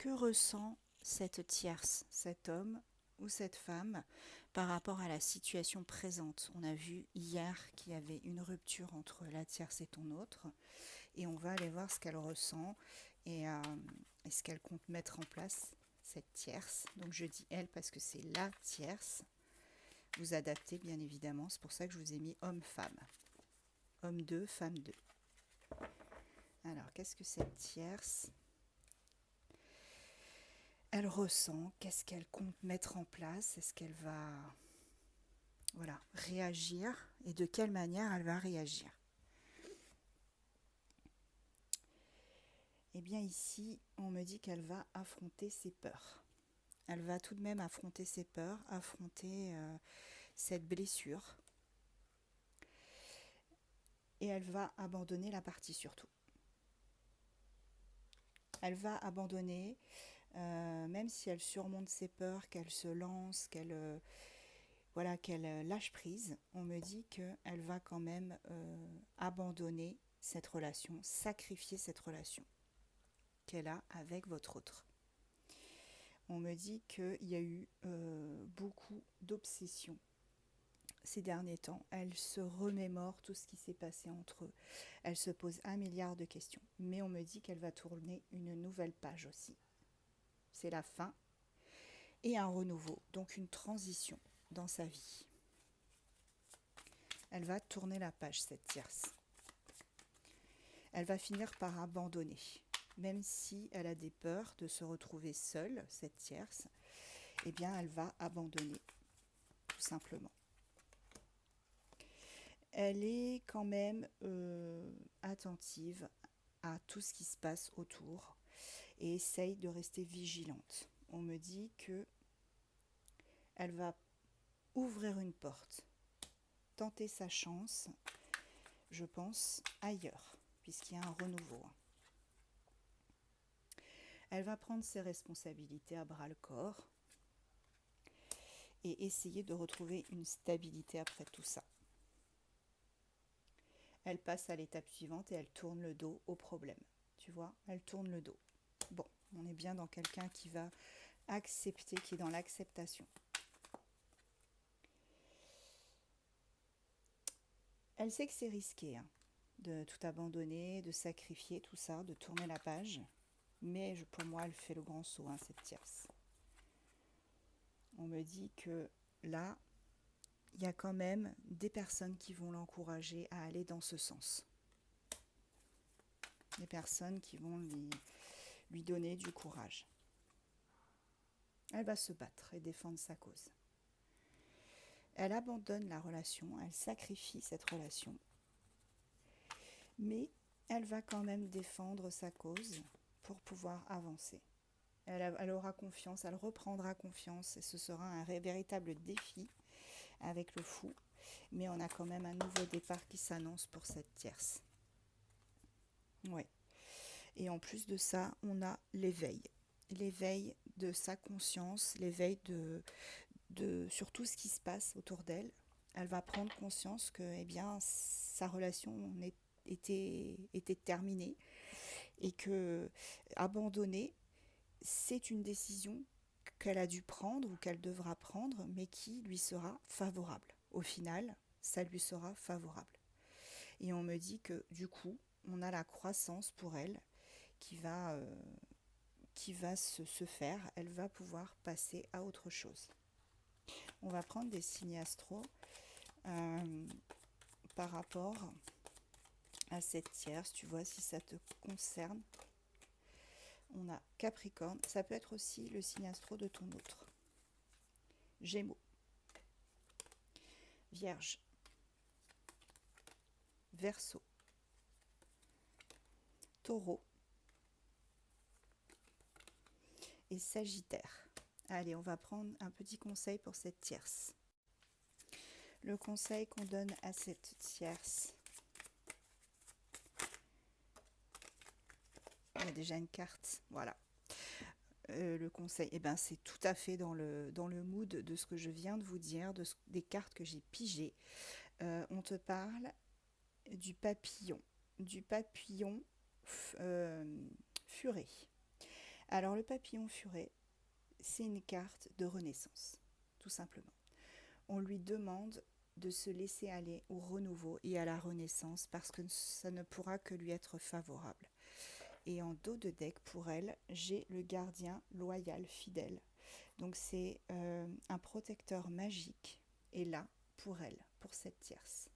Que ressent cette tierce, cet homme ou cette femme par rapport à la situation présente? On a vu hier qu'il y avait une rupture entre la tierce et ton autre, et on va aller voir ce qu'elle ressent et ce qu'elle compte mettre en place, cette tierce. Donc je dis elle parce que c'est la tierce. Vous adaptez bien évidemment, c'est pour ça que je vous ai mis homme-femme. Homme 2, femme 2. Alors, qu'est-ce que cette tierce elle ressent? Qu'est-ce qu'elle compte mettre en place? Est-ce qu'elle va réagir? Et de quelle manière elle va réagir? Eh bien ici, on me dit qu'elle va affronter ses peurs. Elle va tout de même affronter ses peurs, affronter cette blessure. Et elle va abandonner la partie surtout. Elle va abandonner, même si elle surmonte ses peurs, qu'elle se lance, qu'elle lâche prise, on me dit qu'elle va quand même abandonner cette relation, sacrifier cette relation qu'elle a avec votre autre. On me dit qu'il y a eu beaucoup d'obsessions ces derniers temps. Elle se remémore tout ce qui s'est passé entre eux. Elle se pose 1 milliard de questions. Mais on me dit qu'elle va tourner une nouvelle page aussi. C'est la fin et un renouveau, donc une transition dans sa vie. Elle va tourner la page, cette tierce. Elle va finir par abandonner. Même si elle a des peurs de se retrouver seule, cette tierce, eh bien elle va abandonner, tout simplement. Elle est quand même attentive à tout ce qui se passe autour et essaye de rester vigilante. On me dit que elle va ouvrir une porte, tenter sa chance, je pense, ailleurs, puisqu'il y a un renouveau. Elle va prendre ses responsabilités à bras-le-corps et essayer de retrouver une stabilité après tout ça. Elle passe à l'étape suivante et elle tourne le dos au problème. Tu vois, elle tourne le dos. Bon, on est bien dans quelqu'un qui va accepter, qui est dans l'acceptation. Elle sait que c'est risqué, hein, de tout abandonner, de sacrifier tout ça, de tourner la page. Mais pour moi, elle fait le grand saut, hein, cette tierce. On me dit que là, il y a quand même des personnes qui vont l'encourager à aller dans ce sens. Des personnes qui vont lui donner du courage. Elle va se battre et défendre sa cause. Elle abandonne la relation, elle sacrifie cette relation. Mais elle va quand même défendre sa cause pour pouvoir avancer. Elle aura confiance, elle reprendra confiance et ce sera un véritable défi avec le fou. Mais on a quand même un nouveau départ qui s'annonce pour cette tierce. Oui. Et en plus de ça, on a l'éveil. L'éveil de sa conscience, l'éveil sur tout ce qui se passe autour d'elle. Elle va prendre conscience que sa relation était terminée et que abandonner, c'est une décision qu'elle a dû prendre ou qu'elle devra prendre, mais qui lui sera favorable. Au final, ça lui sera favorable. Et on me dit que du coup, on a la croissance pour elle qui va se faire. Elle va pouvoir passer à autre chose. On va prendre des signes astro par rapport à cette tierce, tu vois, si ça te concerne. On a Capricorne, ça peut être aussi le signe astro de ton autre. Gémeaux, Vierge, Verseau, Taureau et Sagittaire. Allez, on va prendre un petit conseil pour cette tierce. Le conseil qu'on donne à cette tierce, il y a déjà une carte, voilà. Le conseil, c'est tout à fait dans le mood de ce que je viens de vous dire, des cartes que j'ai pigées. On te parle du papillon furet. Alors le papillon furet, c'est une carte de renaissance, tout simplement. On lui demande de se laisser aller au renouveau et à la renaissance parce que ça ne pourra que lui être favorable. Et en dos de deck, pour elle, j'ai le gardien loyal fidèle. Donc c'est un protecteur magique. Et là, pour elle, pour cette tierce.